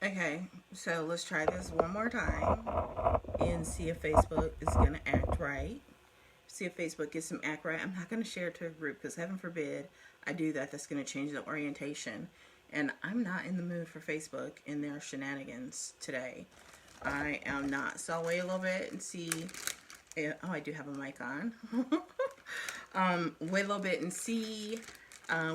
Okay, so let's try this one more time and see if Facebook is going to act right. See if Facebook gets some act right. I'm not going to share it to a group because heaven forbid I do that. That's going to change the orientation. And I'm not in the mood for Facebook and their shenanigans today. I am not. So I'll wait a little bit and see. If, oh, I do have a mic on. Wait a little bit and see.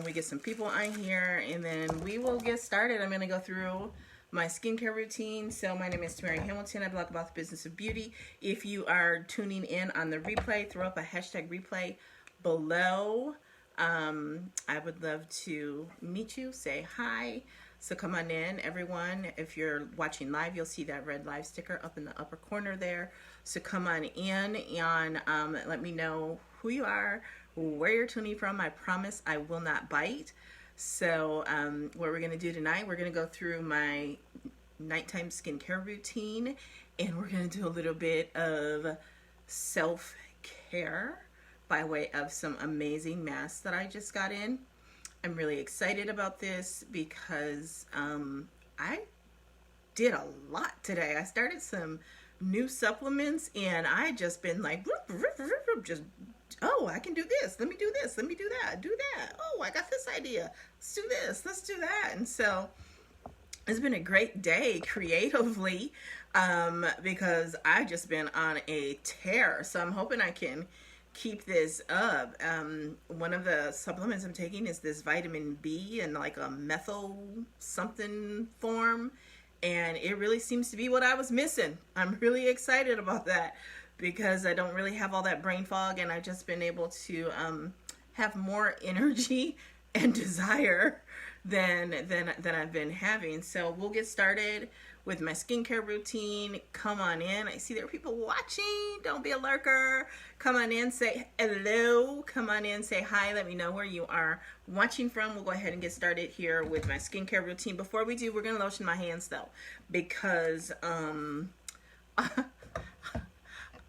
We get some people on here and then we will get started. I'm going to go through my skincare routine. So my name is Tamira Hamilton. I blog about the business of beauty. If you are tuning in on the replay, throw up a hashtag replay below. I would love to meet you, say hi. So come on in, everyone. If you're watching live, you'll see that red live sticker up in the upper corner there. So come on in and let me know who you are, where you're tuning from. I promise I will not bite. So what we're going to do tonight, we're going to go through my nighttime skincare routine, and we're going to do a little bit of self-care by way of some amazing masks that I just got in. I'm really excited about this because I did a lot today. I started some new supplements and I just been like, just, oh, I can do this. Let me do this. Let me do that. Do that. Oh, I got this idea. Let's do this. Let's do that. And so it's been a great day creatively because I've just been on a tear. So I'm hoping I can keep this up. One of the supplements I'm taking is this vitamin B in like a methyl something form, and it really seems to be what I was missing. I'm really excited about that because I don't really have all that brain fog, and I've just been able to have more energy and desire than I've been having. So we'll get started with my skincare routine. Come on in. I see there are people watching. Don't be a lurker. Come on in, say hello. Come on in, say hi. Let me know where you are watching from. We'll go ahead and get started here with my skincare routine. Before we do, we're going to lotion my hands though, because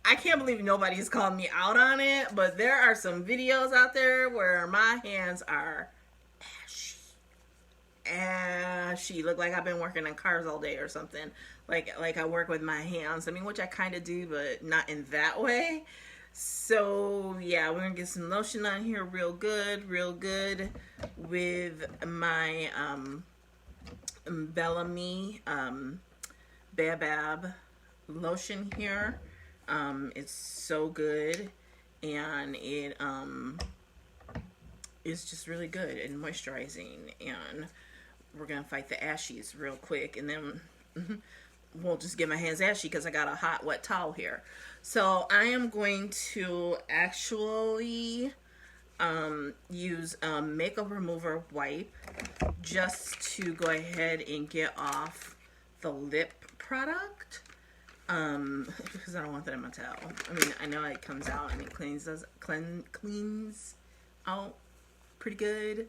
I can't believe nobody's called me out on it, but there are some videos out there where my hands are ashy. Look like I've been working on cars all day or something. Like I work with my hands. I mean, which I kind of do, but not in that way. So yeah, we're gonna get some lotion on here real good with my Bellame Baobab lotion here. It's so good, and it is just really good and moisturizing, and we're gonna fight the ashies real quick, and then won't just get my hands ashy because I got a hot wet towel here. So I am going to actually use a makeup remover wipe just to go ahead and get off the lip product because I don't want that in my towel. I mean, I know it comes out and it cleans out pretty good,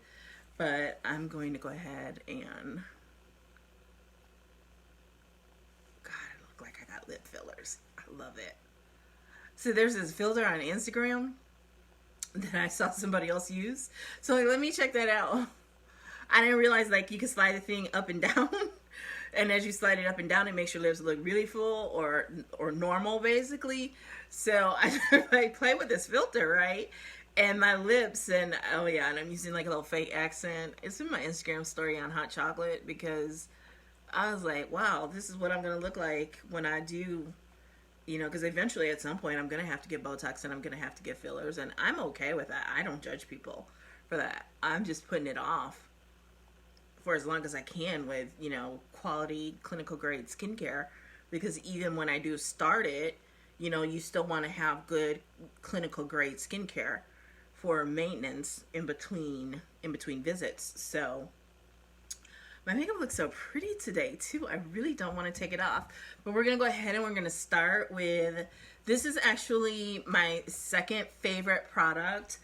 but I'm going to go ahead and like I got lip fillers. I love it. So there's this filter on Instagram that I saw somebody else use. So like, let me check that out. I didn't realize like you can slide the thing up and down. And as you slide it up and down, it makes your lips look really full or normal basically. So I play with this filter, right? And my lips, and oh yeah, and I'm using like a little fake accent. It's in my Instagram story on hot chocolate because I was like, wow, this is what I'm going to look like when I do, you know, because eventually at some point I'm going to have to get Botox and I'm going to have to get fillers, and I'm okay with that. I don't judge people for that. I'm just putting it off for as long as I can with, you know, quality clinical grade skincare, because even when I do start it, you know, you still want to have good clinical grade skincare for maintenance in between visits. So my makeup looks so pretty today too. I really don't want to take it off, but we're gonna go ahead and we're gonna start with, this is actually my second favorite product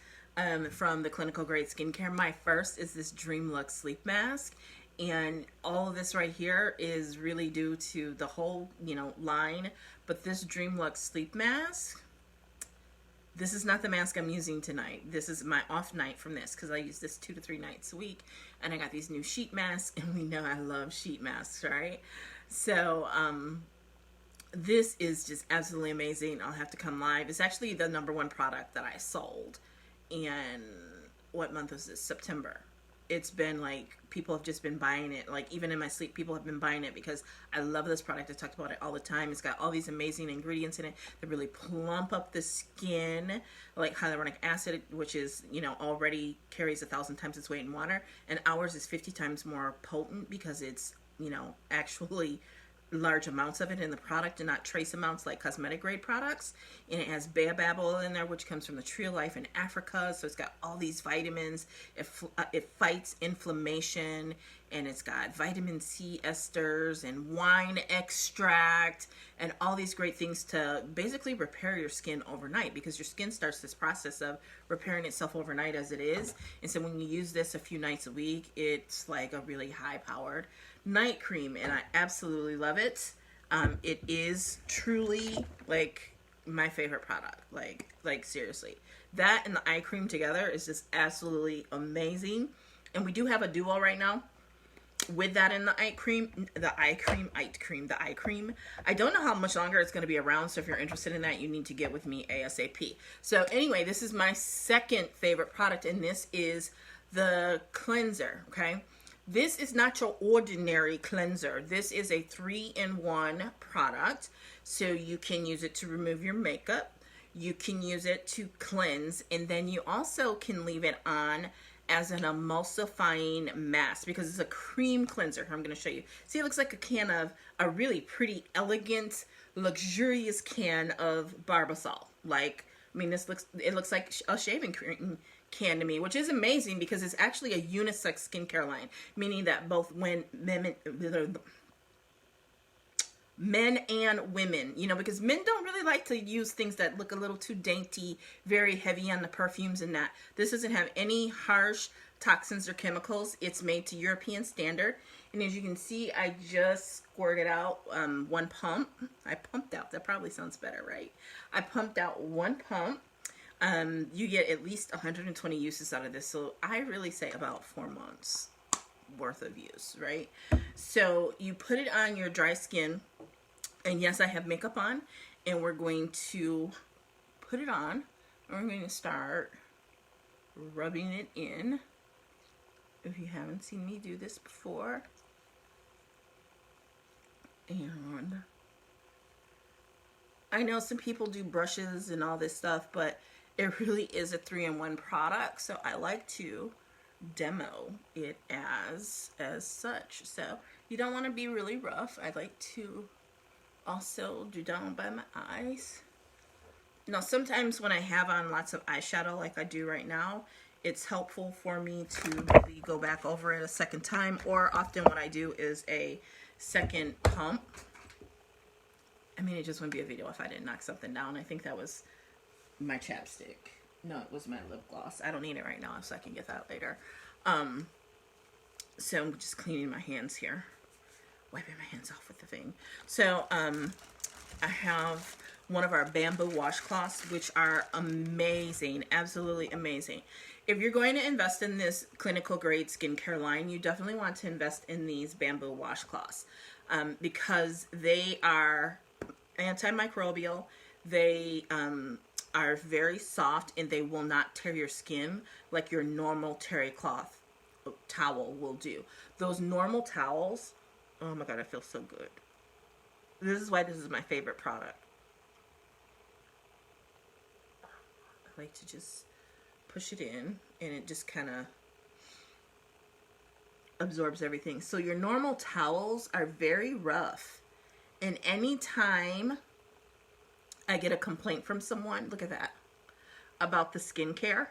from the clinical grade skincare. My first is this Dream Luxe sleep mask, and all of this right here is really due to the whole, you know, line, but this Dream Luxe sleep mask, This is not the mask I'm using tonight. This is my off night from this because I use this 2 to 3 nights a week. And I got these new sheet masks, and we know I love sheet masks, right? So this is just absolutely amazing. I'll have to come live. It's actually the #1 product that I sold. And what month was this? September. It's been like, people have just been buying it. Like, even in my sleep, people have been buying it because I love this product. I talk about it all the time. It's got all these amazing ingredients in it that really plump up the skin, like hyaluronic acid, which is, you know, already carries 1,000 times its weight in water. And ours is 50 times more potent because it's, you know, actually large amounts of it in the product and not trace amounts like cosmetic grade products. And it has Baobab oil in there, which comes from the tree of life in Africa. So it's got all these vitamins. It fights inflammation, and it's got vitamin C esters and wine extract and all these great things to basically repair your skin overnight, because your skin starts this process of repairing itself overnight as it is. And so when you use this a few nights a week, it's like a really high powered night cream, and I absolutely love it. It is truly like my favorite product. Like seriously, that and the eye cream together is just absolutely amazing. And we do have a duo right now with that in the eye cream. I don't know how much longer it's going to be around, so if you're interested in that, you need to get with me ASAP. So anyway, this is my second favorite product, and this is the cleanser. Okay, this is not your ordinary cleanser. This is a 3-in-1 product. So you can use it to remove your makeup. You can use it to cleanse. And then you also can leave it on as an emulsifying mask, because it's a cream cleanser. I'm going to show you. See, it looks like a can of a really pretty, elegant, luxurious can of Barbasol. Like, I mean, it looks like a shaving cream can to me, which is amazing because it's actually a unisex skincare line, meaning that both men and women, you know, because men don't really like to use things that look a little too dainty, very heavy on the perfumes and that. This doesn't have any harsh toxins or chemicals. It's made to European standard. And as you can see, I just squirted out 1 pump. I pumped out. That probably sounds better, right? I pumped out 1 pump. You get at least 120 uses out of this. So I really say about 4 months worth of use, right? So you put it on your dry skin, and yes, I have makeup on, and we're going to put it on, and we're going to start rubbing it in. If you haven't seen me do this before, and I know some people do brushes and all this stuff, but it really is a 3-in-1 product, so I like to demo it as such. So you don't want to be really rough. I like to also do down by my eyes. Now, sometimes when I have on lots of eyeshadow like I do right now, it's helpful for me to maybe go back over it a second time, or often what I do is a second pump. I mean, it just wouldn't be a video if I didn't knock something down. I think that was my chapstick. No, it was my lip gloss. I don't need it right now, so I can get that later. So I'm just cleaning my hands here. Wiping my hands off with the thing. So I have one of our bamboo washcloths, which are amazing. Absolutely amazing. If you're going to invest in this clinical grade skincare line, you definitely want to invest in these bamboo washcloths because they are antimicrobial. They are very soft, and they will not tear your skin like your normal terry cloth towel will do. Those normal towels, oh my god, I feel so good. This is why this is my favorite product. I like to just push it in, and it just kind of absorbs everything. So your normal towels are very rough, and anytime I get a complaint from someone, look at that, about the skincare,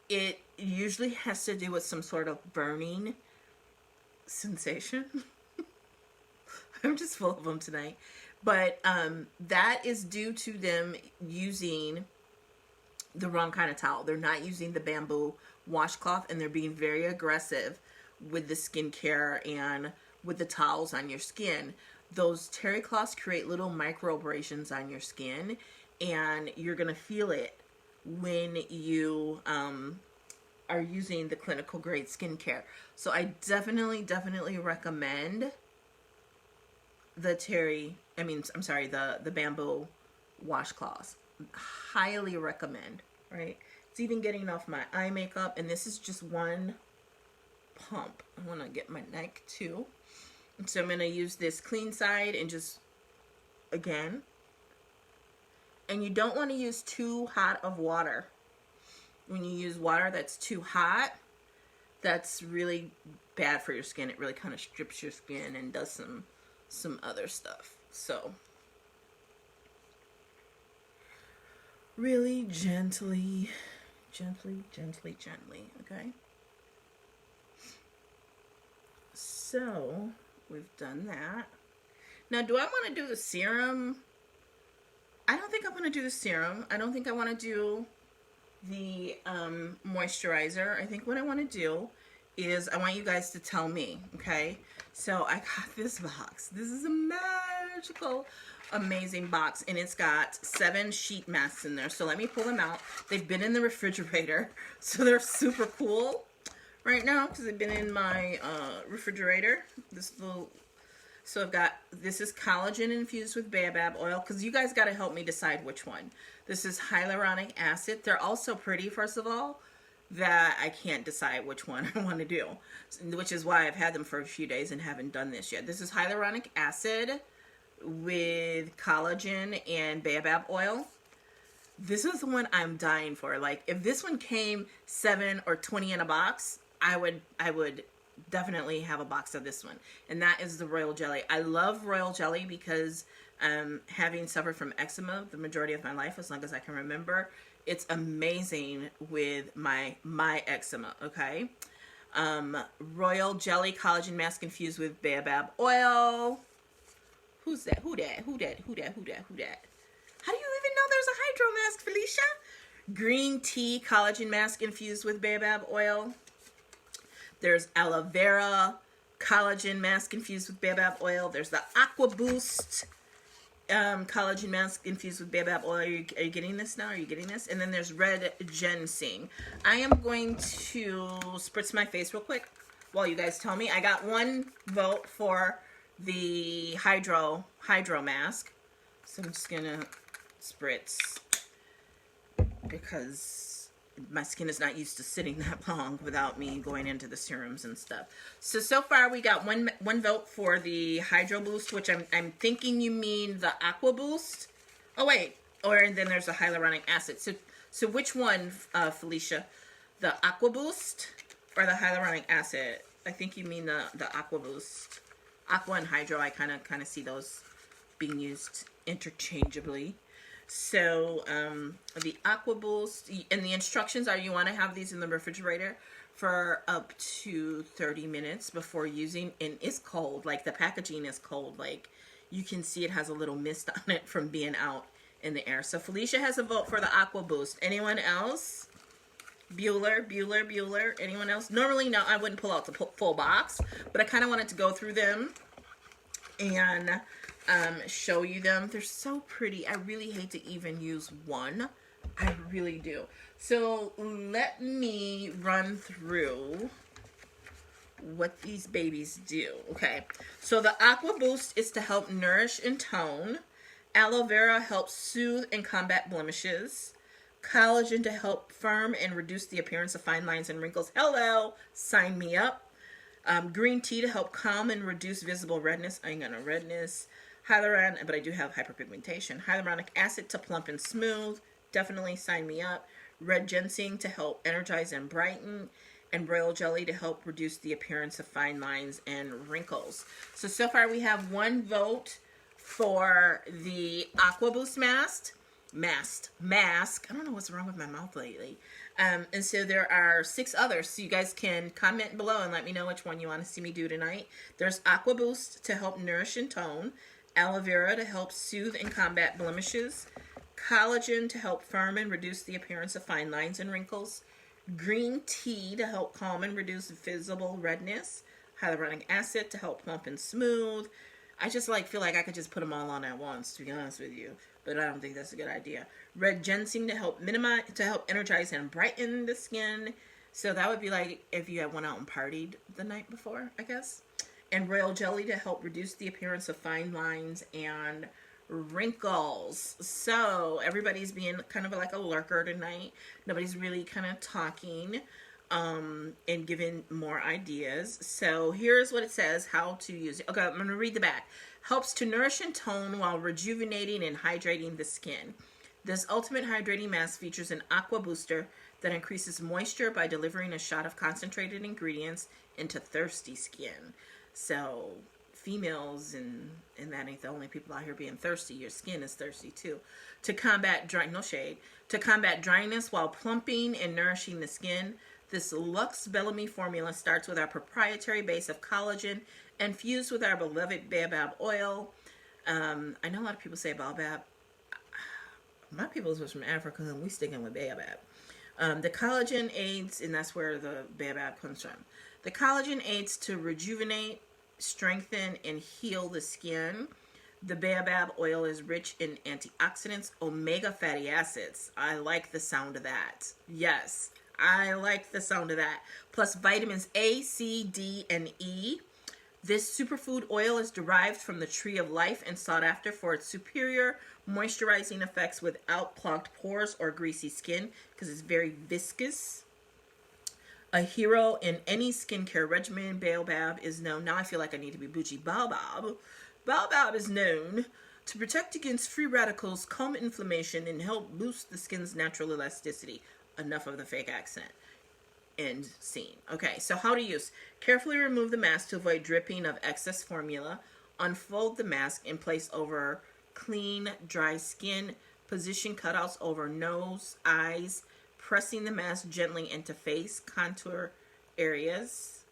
it usually has to do with some sort of burning sensation. I'm just full of them tonight. But that is due to them using the wrong kind of towel. They're not using the bamboo washcloth, and they're being very aggressive with the skincare and with the towels on your skin. Those terry cloths create little micro abrasions on your skin, and you're going to feel it when you are using the clinical grade skincare. So I definitely recommend the the bamboo washcloths. Highly recommend, right? It's even getting off my eye makeup, and this is just one pump. I want to get my neck too. And so I'm going to use this clean side and just, again, and you don't want to use too hot of water. When you use water that's too hot, that's really bad for your skin. It really kind of strips your skin and does some other stuff. So really gently, okay? So we've done that. Now, do I want to do the serum? I don't think I want to do the serum. I don't think I want to do the moisturizer. I think what I want to do is I want you guys to tell me, okay? So I got this box. This is a magical, amazing box, and it's got 7 sheet masks in there. So let me pull them out. They've been in the refrigerator, so they're super cool right now because they've been in my refrigerator. So I've got, this is collagen infused with Baobab oil, because you guys got to help me decide which one. This is hyaluronic acid. They're all so pretty, first of all, that I can't decide which one I want to do, which is why I've had them for a few days and haven't done this yet. This is hyaluronic acid with collagen and Baobab oil. This is the one I'm dying for. Like, if this one came 7 or 20 in a box, I would definitely have a box of this one, and that is the royal jelly. I love royal jelly because having suffered from eczema the majority of my life, as long as I can remember, it's amazing with my eczema. Okay, royal jelly collagen mask infused with Baobab oil. Who's that? Who that? How do you even know there's a hydro mask, Felicia? Green tea collagen mask infused with Baobab oil. There's aloe vera collagen mask infused with Baobab oil. There's the Aqua Boost collagen mask infused with Baobab oil. Are you getting this now? Are you getting this? And then there's red ginseng. I am going to spritz my face real quick while you guys tell me. I got 1 vote for the hydro mask. So I'm just going to spritz because my skin is not used to sitting that long without me going into the serums and stuff. So far we got one vote for the Hydro Boost, which I'm thinking you mean the Aqua Boost. Oh wait, and then there's the hyaluronic acid. So which one, Felicia? The Aqua Boost or the hyaluronic acid? I think you mean the Aqua Boost. Aqua and Hydro, I kind of see those being used interchangeably. So the Aqua Boost, and the instructions are you want to have these in the refrigerator for up to 30 minutes before using, and it's cold, like the packaging is cold, like you can see it has a little mist on it from being out in the air. So Felicia has a vote for the Aqua Boost. Anyone else? Bueller, anyone else? Normally, no, I wouldn't pull out the full box, but I kind of wanted to go through them and show you them. They're so pretty. I really hate to even use one. I really do. So let me run through what these babies do. Okay, so the Aqua Boost is to help nourish and tone. Aloe vera helps soothe and combat blemishes. Collagen to help firm and reduce the appearance of fine lines and wrinkles. Hello, sign me up. Green tea to help calm and reduce visible redness. I ain't got no redness. Hyaluronic, but I do have hyperpigmentation. Hyaluronic acid to plump and smooth. Definitely sign me up. Red ginseng to help energize and brighten. And royal jelly to help reduce the appearance of fine lines and wrinkles. So far we have 1 vote for the Aqua Boost mask. I don't know what's wrong with my mouth lately. And so there are 6 others. So you guys can comment below and let me know which one you want to see me do tonight. There's Aqua Boost to help nourish and tone. Aloe vera to help soothe and combat blemishes. Collagen to help firm and reduce the appearance of fine lines and wrinkles. Green tea to help calm and reduce visible redness. Hyaluronic acid to help plump and smooth. I just like feel like I could just put them all on at once, to be honest with you. But I don't think that's a good idea. Red ginseng to help energize and brighten the skin. So that would be like if you had went out and partied the night before, I guess. And royal jelly to help reduce the appearance of fine lines and wrinkles. So everybody's being kind of like a lurker tonight. Nobody's really kind of talking and giving more ideas. So here's what it says, how to use it. Okay, I'm going to read the back. Helps to nourish and tone while rejuvenating and hydrating the skin. This ultimate hydrating mask features an aqua booster that increases moisture by delivering a shot of concentrated ingredients into thirsty skin. So females, and that ain't the only people out here being thirsty. Your skin is thirsty too. To combat to combat dryness while plumping and nourishing the skin. This Luxe Bellame formula starts with our proprietary base of collagen and fused with our beloved Baobab oil. I know a lot of people say Baobab. My people is from Africa, and we sticking with Baobab. The collagen aids, and that's where the Baobab comes from. The collagen aids to rejuvenate, strengthen, and heal the skin. The Baobab oil is rich in antioxidants, omega fatty acids. I like the sound of that. Yes, I like the sound of that. Plus vitamins A, C, D, and E. This superfood oil is derived from the tree of life and sought after for its superior moisturizing effects without clogged pores or greasy skin because it's very viscous. A hero in any skincare regimen, Baobab is known. Now I feel like I need to be bougie. Baobab is known to protect against free radicals, calm inflammation, and help boost the skin's natural elasticity. Enough of the fake accent. End scene. Okay, so how to use. Carefully remove the mask to avoid dripping of excess formula. Unfold the mask and place over clean, dry skin. Position cutouts over nose, eyes, pressing the mask gently into face, contour areas.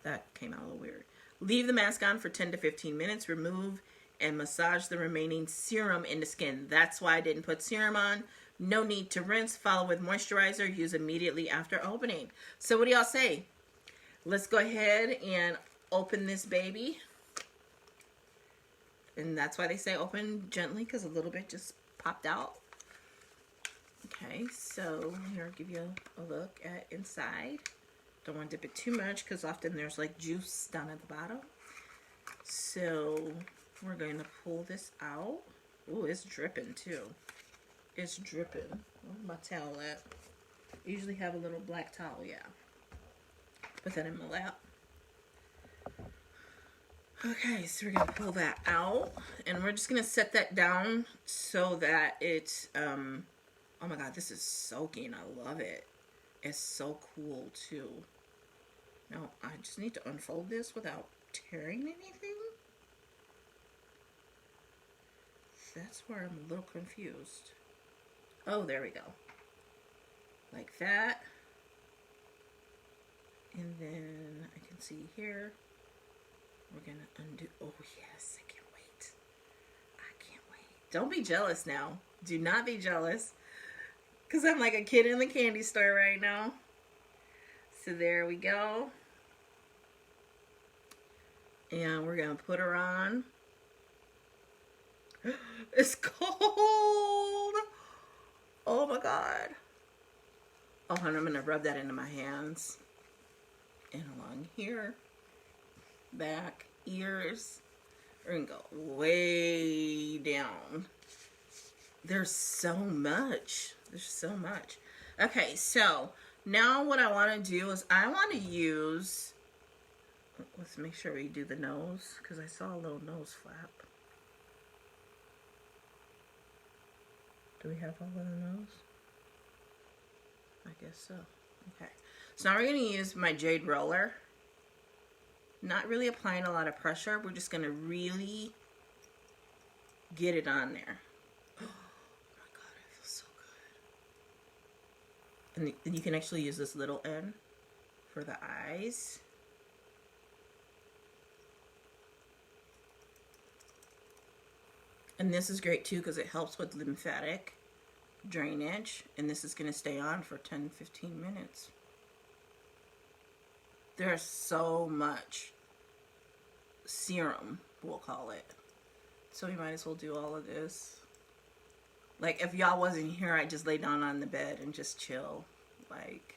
That came out a little weird. Leave the mask on for 10 to 15 minutes. Remove and massage the remaining serum into skin. That's why I didn't put serum on. No need to rinse. Follow with moisturizer. Use immediately after opening. So what do y'all say? Let's go ahead and open this baby. And that's why they say open gently, because a little bit just popped out. Okay, so here I'll give you a look at inside. Don't want to dip it too much because often there's like juice down at the bottom. So we're going to pull this out. Ooh, it's dripping too. It's dripping. Where's my towel at? I usually have a little black towel, yeah. Put that in my lap. Okay, so we're going to pull that out. And we're just going to set that down so that it's, oh my God, this is soaking. I love it. It's so cool too. Now, I just need to unfold this without tearing anything. That's where I'm a little confused. Oh, there we go. Like that. And then I can see here. We're going to undo. Oh, yes. I can't wait. I can't wait. Don't be jealous now. Do not be jealous. Because I'm like a kid in the candy store right now. So there we go. And we're going to put her on. It's cold. Oh my God. Oh, and I'm going to rub that into my hands. And along here. Back. Ears. We're going to go way down. There's so much. There's so much. Okay, so now what I want to do is I want to use, let's make sure we do the nose because I saw a little nose flap. Do we have all of the nose? I guess so. Okay. So now we're going to use my jade roller. Not really applying a lot of pressure. We're just going to really get it on there. And you can actually use this little end for the eyes. And this is great too because it helps with lymphatic drainage. And this is going to stay on for 10-15 minutes. There's so much serum, we'll call it. So we might as well do all of this. Like, if y'all wasn't here, I'd just lay down on the bed and just chill. Like,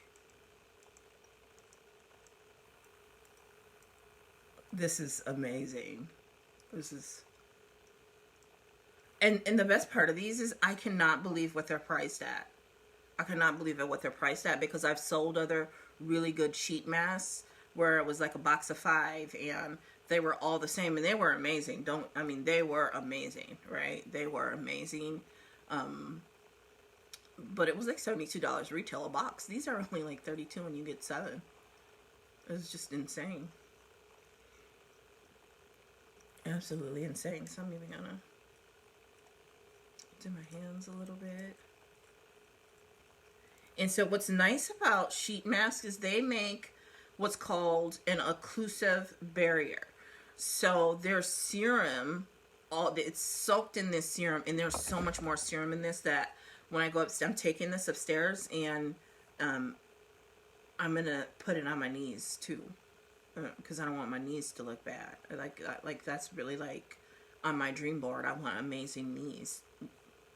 this is amazing. This is... And the best part of these is I cannot believe what they're priced at. I cannot believe at what they're priced at, because I've sold other really good sheet masks where it was like a box of 5 and they were all the same, and they were amazing. They were amazing, right? They were amazing. But it was like $72 retail a box. These are only like $32 and you get 7. It's just insane. Absolutely insane. So I'm even gonna do my hands a little bit. And so what's nice about sheet masks is they make what's called an occlusive barrier. So their serum, it's soaked in this serum, and there's so much more serum in this that when I go upstairs, I'm taking this upstairs, and I'm gonna put it on my knees too, because I don't want my knees to look bad. Like that's really like on my dream board. I want amazing knees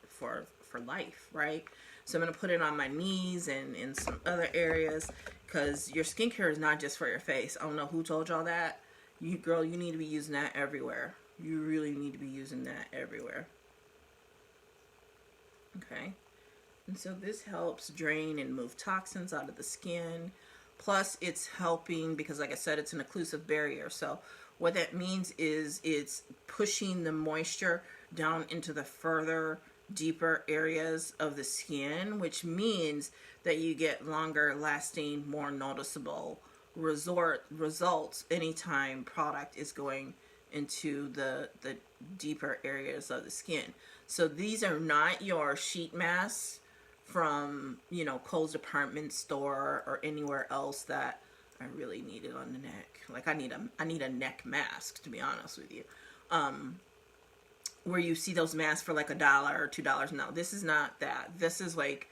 for life, right? So I'm going to put it on my knees and in some other areas, because your skincare is not just for your face. I don't know who told y'all that. You need to be using that everywhere. You really need to be using that everywhere. Okay. And so this helps drain and move toxins out of the skin. Plus it's helping, because like I said, it's an occlusive barrier. So what that means is it's pushing the moisture down into the further, deeper areas of the skin, which means that you get longer lasting, more noticeable results anytime product is going into the deeper areas of the skin. So these are not your sheet masks from, you know, Kohl's department store or anywhere else that I really need it on the neck. Like I need a neck mask, to be honest with you. Where you see those masks for like $1 or $2. No, this is not that. This is like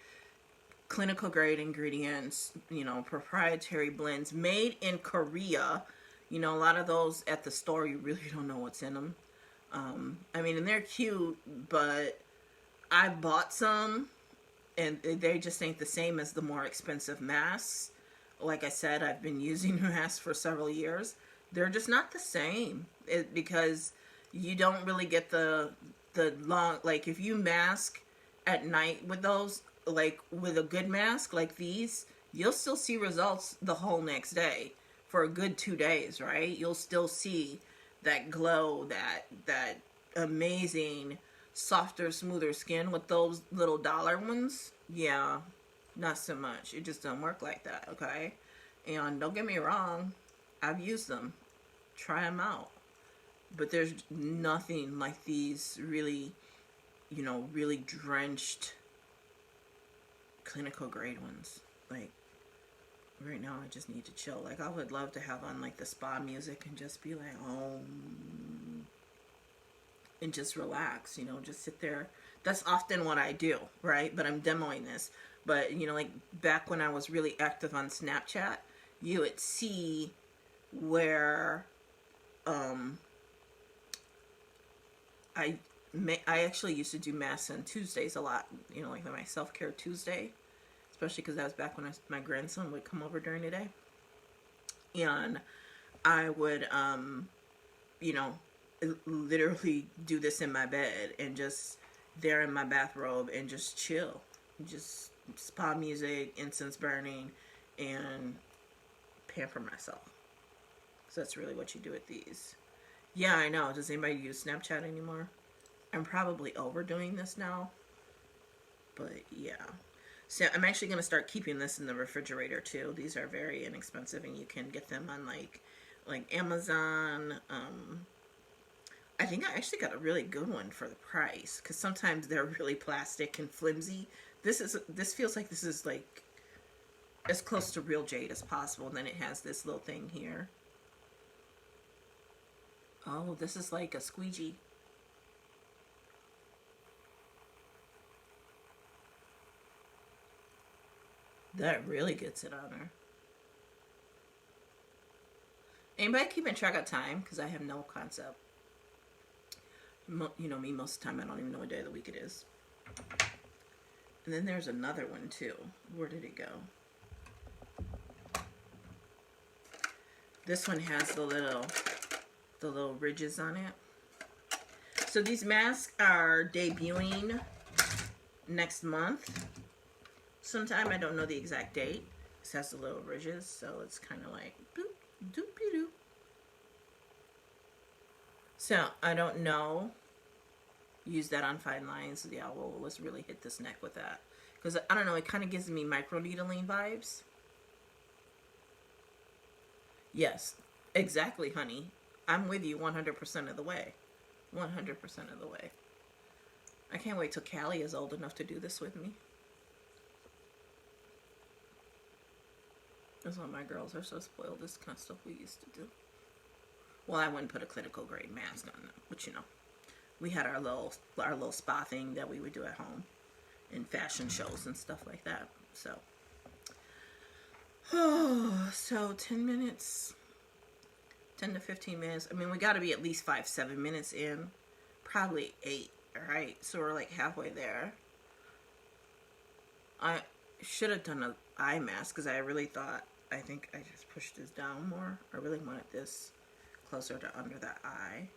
clinical grade ingredients, you know, proprietary blends made in Korea. You know, a lot of those at the store, you really don't know what's in them. And they're cute, but I bought some and they just ain't the same as the more expensive masks. Like I said, I've been using masks for several years. They're just not the same because you don't really get the long, like if you mask at night with those, like with a good mask like these, you'll still see results the whole next day for a good 2 days, right? You'll still see that glow, that amazing, softer, smoother skin. With those little dollar ones, yeah, not so much. It just don't work like that, okay? And don't get me wrong, I've used them. Try them out. But there's nothing like these really, you know, really drenched clinical grade ones. Like, right now I just need to chill. Like, I would love to have on like the spa music and just be like, and just relax, you know, just sit there. That's often what I do, right? But I'm demoing this. But, you know, like back when I was really active on Snapchat, you would see where, I actually used to do masks on Tuesdays a lot, you know, like my self-care Tuesday, especially because that was back when my grandson would come over during the day. And I would, you know, literally do this in my bed and just there in my bathrobe and just chill. Just spa music, incense burning, and pamper myself. So that's really what you do with these. Yeah, I know. Does anybody use Snapchat anymore? I'm probably overdoing this now. But yeah. So I'm actually going to start keeping this in the refrigerator too. These are very inexpensive and you can get them on like Amazon. I think I actually got a really good one for the price, because sometimes they're really plastic and flimsy. This feels like this is like as close to real jade as possible. And then it has this little thing here. Oh, this is like a squeegee. That really gets it on her. Anybody keeping track of time? Because I have no concept. You know me, most of the time I don't even know what day of the week it is. And then there's another one too. Where did it go? This one has the little ridges on it. So these masks are debuting next month sometime. I don't know the exact date. This has the little ridges, so it's kind of like boop, doop, doo. So I don't know. Use that on fine lines. Yeah, well, let's really hit this neck with that. Because, I don't know, it kind of gives me microneedling vibes. Yes, exactly, honey. I'm with you 100% of the way. 100% of the way. I can't wait till Callie is old enough to do this with me. That's why my girls are so spoiled. This kind of stuff we used to do. Well, I wouldn't put a clinical grade mask on them, but you know. We had our little spa thing that we would do at home in fashion shows and stuff like that. So, so 10 minutes, 10 to 15 minutes. I mean, we got to be at least 5-7 minutes in, probably 8. All right, so we're like halfway there. I should have done an eye mask because I really thought. I think I just pushed this down more. I really wanted this closer to under the eye.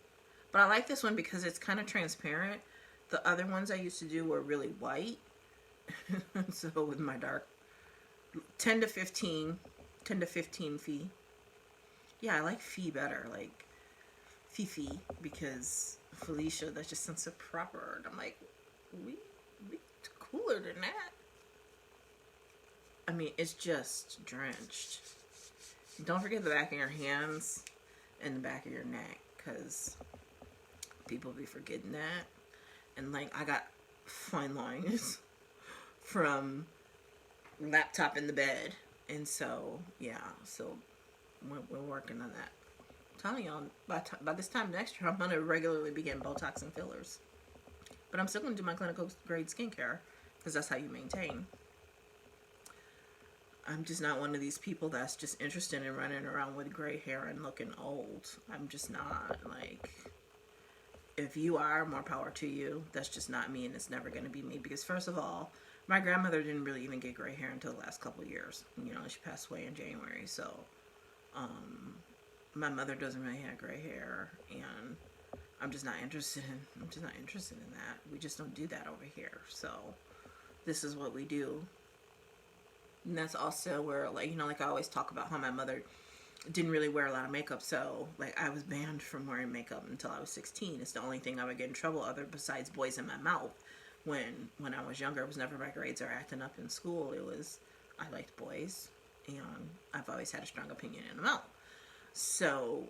But I like this one because it's kind of transparent. The other ones I used to do were really white. So with my dark 10 to 15 fee. Yeah, I like fee better, like Fifi, because Felicia, that just sounds so proper. And I'm like, we cooler than that. I mean, it's just drenched. Don't forget the back of your hands and the back of your neck, because people be forgetting that. And like, I got fine lines from laptop in the bed. And so, yeah, so we're working on that. I'm telling y'all, by this time next year, I'm going to regularly be getting Botox and fillers. But I'm still going to do my clinical grade skincare, because that's how you maintain. I'm just not one of these people that's just interested in running around with gray hair and looking old. I'm just not. Like, if you are, more power to you. That's just not me, and it's never going to be me. Because first of all, my grandmother didn't really even get gray hair until the last couple of years. You know, she passed away in January. So, my mother doesn't really have gray hair, and I'm just not interested in. I'm just not interested in that. We just don't do that over here. So, this is what we do. And that's also where, like, you know, like I always talk about how my mother didn't really wear a lot of makeup. So, like, I was banned from wearing makeup until I was 16. It's the only thing I would get in trouble other besides boys in my mouth. When I was younger, it was never my grades or acting up in school. It was, I liked boys, and I've always had a strong opinion in the mouth. So,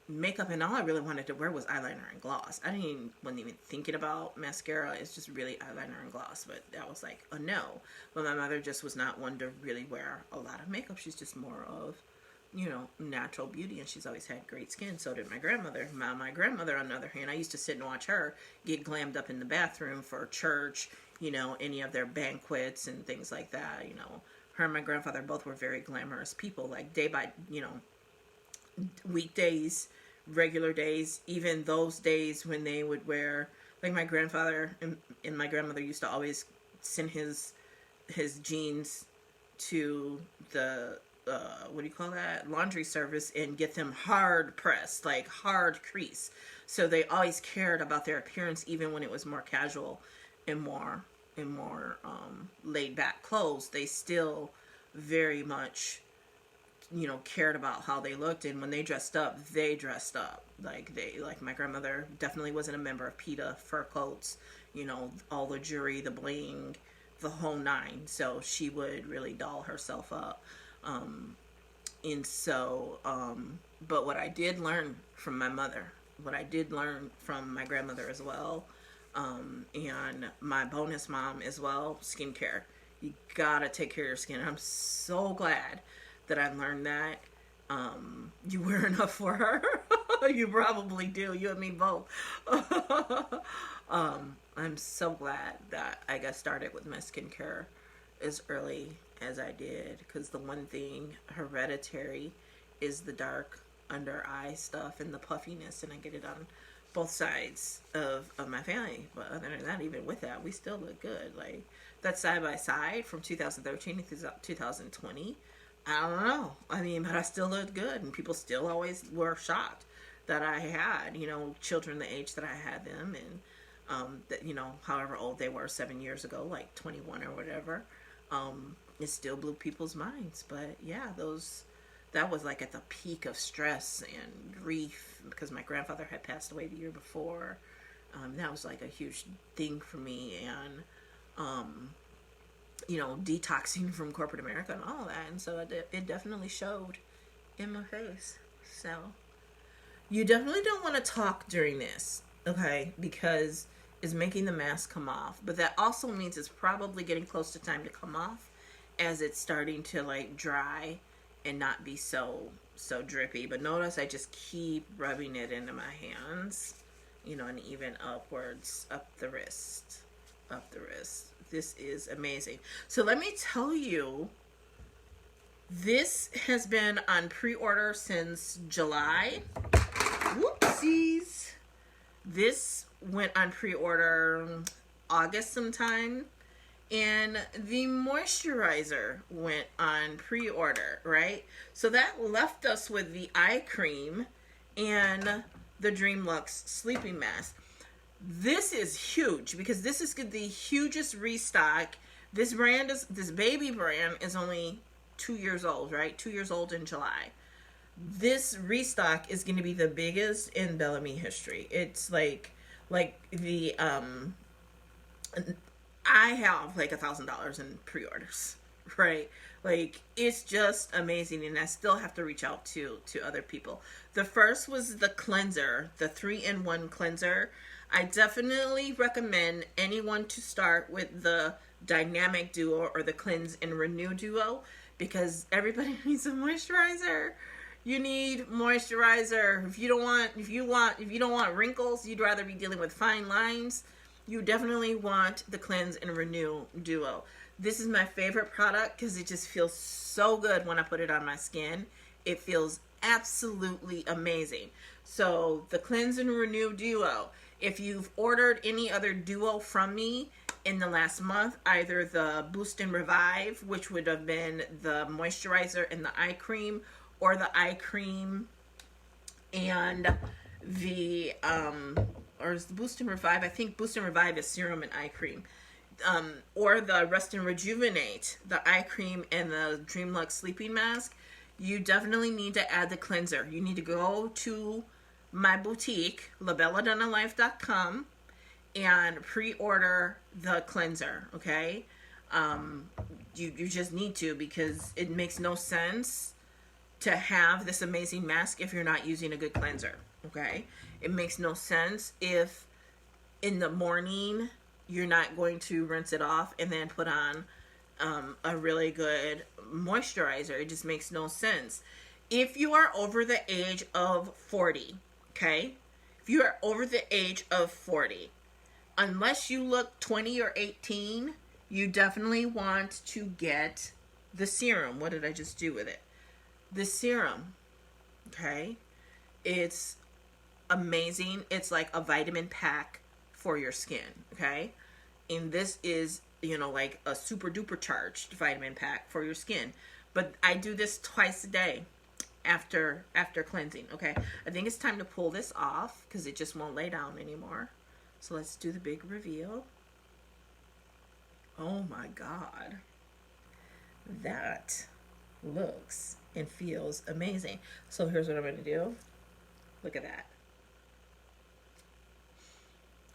makeup, and all I really wanted to wear was eyeliner and gloss. Wasn't even thinking about mascara. It's just really eyeliner and gloss. But that was like a no. But my mother just was not one to really wear a lot of makeup. She's just more of, you know, natural beauty. And she's always had great skin. So did my grandmother. My grandmother, on the other hand, I used to sit and watch her get glammed up in the bathroom for church, you know, any of their banquets and things like that. You know, her and my grandfather both were very glamorous people. Like, day by, you know, weekdays, regular days, even those days when they would wear, like my grandfather and my grandmother used to always send his jeans to the what do you call that, laundry service, and get them hard pressed, like hard crease. So they always cared about their appearance, even when it was more casual and more laid back clothes. They still very much, you know, cared about how they looked. And when they dressed up, like my grandmother definitely wasn't a member of PETA, fur coats, you know, all the jewelry, the bling, the whole nine. So she would really doll herself up. And so, but what I did learn from my mother, what I did learn from my grandmother as well, and my bonus mom as well, skincare. You gotta take care of your skin. I'm so glad that I learned that. You wear enough for her. You probably do. You and me both. I'm so glad that I got started with my skincare as early as I did, because the one thing hereditary is the dark under eye stuff and the puffiness, and I get it on both sides of my family. But other than that, even with that, we still look good. Like that side by side from 2013 to 2020, I don't know. I mean, but I still looked good, and people still always were shocked that I had, you know, children the age that I had them, and that, you know, however old they were 7 years ago, like 21 or whatever. It still blew people's minds. But yeah, that was like at the peak of stress and grief because my grandfather had passed away the year before. That was like a huge thing for me, and you know, detoxing from corporate America and all that. And so it definitely showed in my face. So you definitely don't want to talk during this, okay? Because it's making the mask come off. But that also means it's probably getting close to time to come off as it's starting to like dry and not be so drippy. But notice I just keep rubbing it into my hands, you know, and even upwards, up the wrist. This is amazing. So let me tell you, this has been on pre-order since July. Whoopsies. This went on pre-order August sometime. And the moisturizer went on pre-order, right? So that left us with the eye cream and the Dream Luxe sleeping mask. This is huge because this is the hugest restock. This baby brand is only 2 years old, right? 2 years old in July. This restock is going to be the biggest in Bellame history. It's like the I have like $1,000 in pre-orders, right? Like it's just amazing, and I still have to reach out to other people. The first was the cleanser, the 3-in-1 cleanser. I definitely recommend anyone to start with the Dynamic Duo or the Cleanse and Renew Duo because everybody needs a moisturizer. You need moisturizer. If you don't want wrinkles, you'd rather be dealing with fine lines, you definitely want the Cleanse and Renew Duo. This is my favorite product because it just feels so good when I put it on my skin. It feels absolutely amazing. So the Cleanse and Renew Duo. If you've ordered any other duo from me in the last month, either the Boost and Revive, which would have been the moisturizer and the eye cream, or the eye cream and the or is the Boost and Revive? I think Boost and Revive is serum and eye cream. Or the Rest and Rejuvenate, the eye cream and the Dream Luxe sleeping mask. You definitely need to add the cleanser. You need to go to my boutique, labelladonalife.com, and pre-order the cleanser, okay? You just need to, because it makes no sense to have this amazing mask if you're not using a good cleanser, okay? It makes no sense if in the morning you're not going to rinse it off and then put on a really good moisturizer. It just makes no sense. If you are over the age of 40, okay? If you are over the age of 40, unless you look 20 or 18, you definitely want to get the serum. What did I just do with it? The serum, okay? It's amazing. It's like a vitamin pack for your skin, okay? And this is, you know, like a super duper charged vitamin pack for your skin. But I do this twice a day after cleansing, okay? I think it's time to pull this off because it just won't lay down anymore. So let's do the big reveal. Oh my God. That looks and feels amazing. So here's what I'm going to do. Look at that.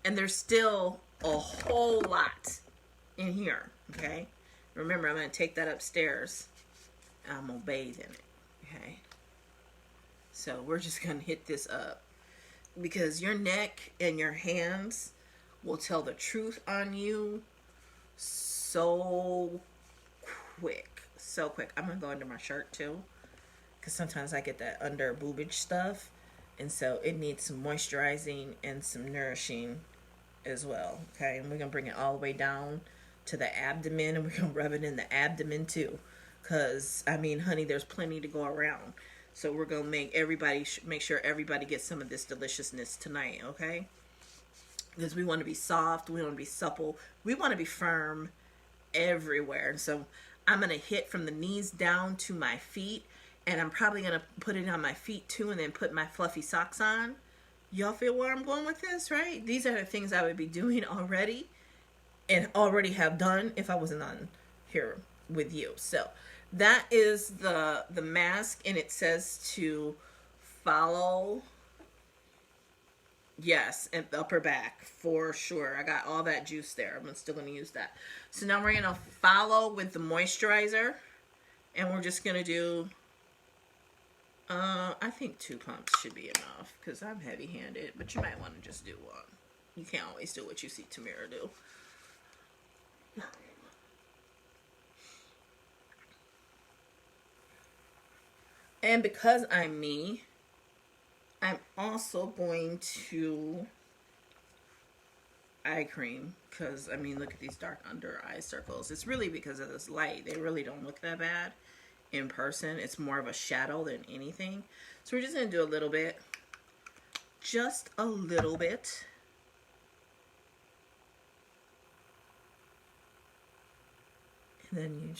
And there's still a whole lot in here, okay? Remember, I'm going to take that upstairs. I'm going to bathe in it, okay? So we're just going to hit this up because your neck and your hands will tell the truth on you so quick. So quick. I'm going to go under my shirt too because sometimes I get that under boobage stuff. And so it needs some moisturizing and some nourishing as well. Okay, and we're going to bring it all the way down to the abdomen, and we're going to rub it in the abdomen too. Because, I mean, honey, there's plenty to go around. So we're gonna make sure everybody gets some of this deliciousness tonight, okay? Because we want to be soft, we want to be supple, we want to be firm everywhere. And so I'm gonna hit from the knees down to my feet, and I'm probably gonna put it on my feet too, and then put my fluffy socks on. Y'all feel where I'm going with this, right? These are the things I would be doing already, and already have done if I wasn't on here with you. So that is the mask, and it says to follow, yes, and the upper back for sure. I got all that juice there. I'm still going to use that. So now we're going to follow with the moisturizer, and we're just going to do, I think 2 pumps should be enough because I'm heavy-handed, but you might want to just do one. You can't always do what you see Tamira do. And because I'm me, I'm also going to eye cream, because I mean, look at these dark under eye circles. It's really because of this light. They really don't look that bad in person. It's more of a shadow than anything. So we're just going to do a little bit, just a little bit. And then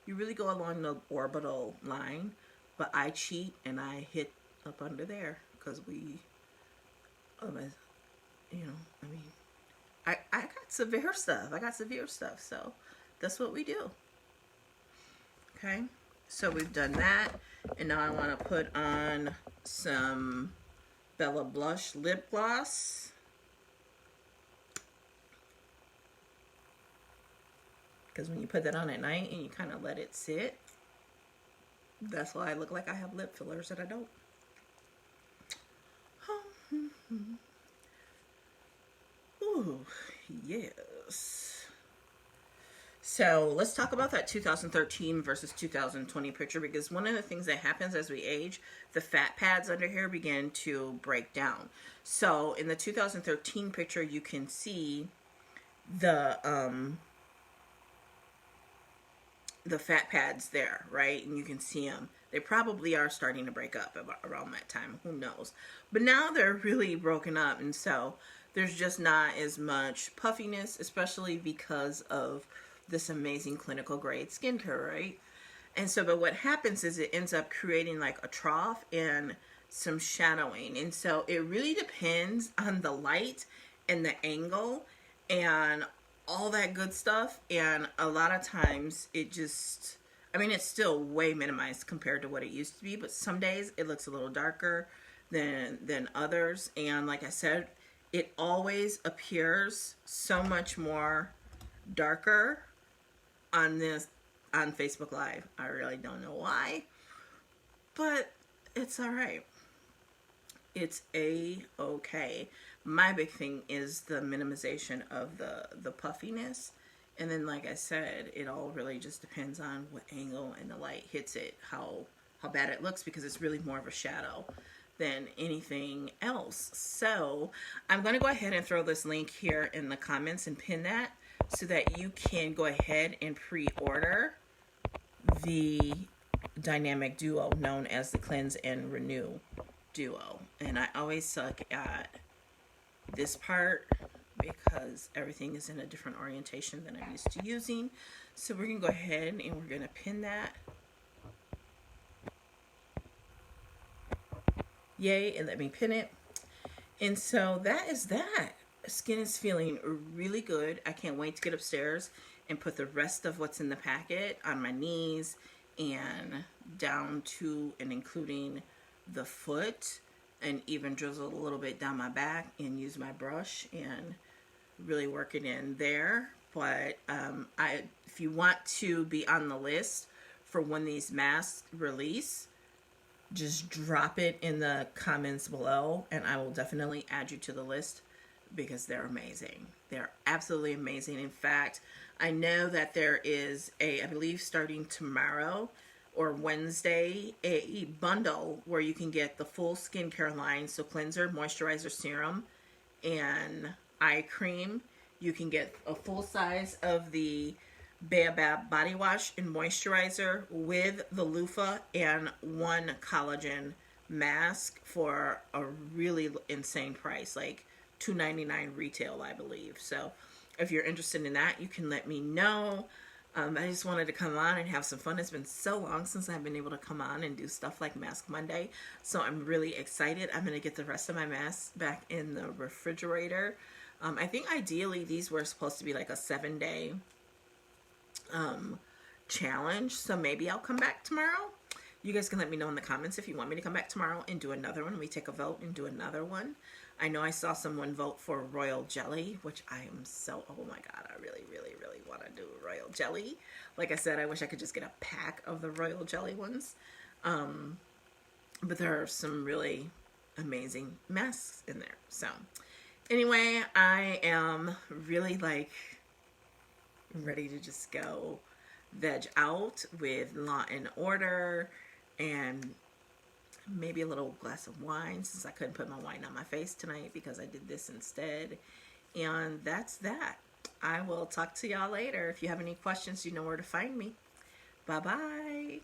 you really go along the orbital line, but I cheat and I hit up under there because we, you know, I mean, I got severe stuff. So that's what we do. Okay, so we've done that, and now I want to put on some Bella Blush lip gloss. Because when you put that on at night and you kind of let it sit, that's why I look like I have lip fillers that I don't. Ooh, yes. So let's talk about that 2013 versus 2020 picture, because one of the things that happens as we age, the fat pads under here begin to break down. So in the 2013 picture, you can see the fat pads there, right? And you can see them. They probably are starting to break up around that time. Who knows? But now they're really broken up, and so there's just not as much puffiness, especially because of this amazing clinical grade skincare, right? And so, but what happens is it ends up creating like a trough and some shadowing. And so it really depends on the light and the angle and all that good stuff. And a lot of times it just, I mean, it's still way minimized compared to what it used to be, but some days it looks a little darker than others. And like I said, it always appears so much more darker on Facebook Live. I really don't know why, but it's all right. It's a-okay. My big thing is the minimization of the puffiness. And then, like I said, it all really just depends on what angle and the light hits it, how bad it looks, because it's really more of a shadow than anything else. So I'm going to go ahead and throw this link here in the comments and pin that so that you can go ahead and pre-order the Dynamic Duo known as the Cleanse and Renew Duo. And I always suck at this part because everything is in a different orientation than I'm used to using. So we're going to go ahead and we're going to pin that. Yay, and let me pin it. And so that is that. Skin is feeling really good. I can't wait to get upstairs and put the rest of what's in the packet on my knees and down to and including the foot, and even drizzle a little bit down my back and use my brush and really work it in there. But if you want to be on the list for when these masks release, just drop it in the comments below and I will definitely add you to the list, because they're amazing. They're absolutely amazing. In fact, I know that there is I believe starting tomorrow or Wednesday, a bundle where you can get the full skincare line. So cleanser, moisturizer, serum, and eye cream. You can get a full size of the Baobab body wash and moisturizer with the loofah and one collagen mask for a really insane price, like $2.99 retail, I believe. So if you're interested in that, you can let me know. I just wanted to come on and have some fun. It's been so long since I've been able to come on and do stuff like Mask Monday. So I'm really excited. I'm going to get the rest of my masks back in the refrigerator. I think ideally these were supposed to be like a 7-day challenge. So maybe I'll come back tomorrow. You guys can let me know in the comments if you want me to come back tomorrow and do another one. We take a vote and do another one. I know I saw someone vote for royal jelly, which I am so, oh my God, I really, really, really want to do royal jelly. Like I said, I wish I could just get a pack of the royal jelly ones. But there are some really amazing masks in there. So anyway, I am really like ready to just go veg out with Law and Order and maybe a little glass of wine, since I couldn't put my wine on my face tonight because I did this instead. And that's that. I will talk to y'all later. If you have any questions, you know where to find me. Bye-bye.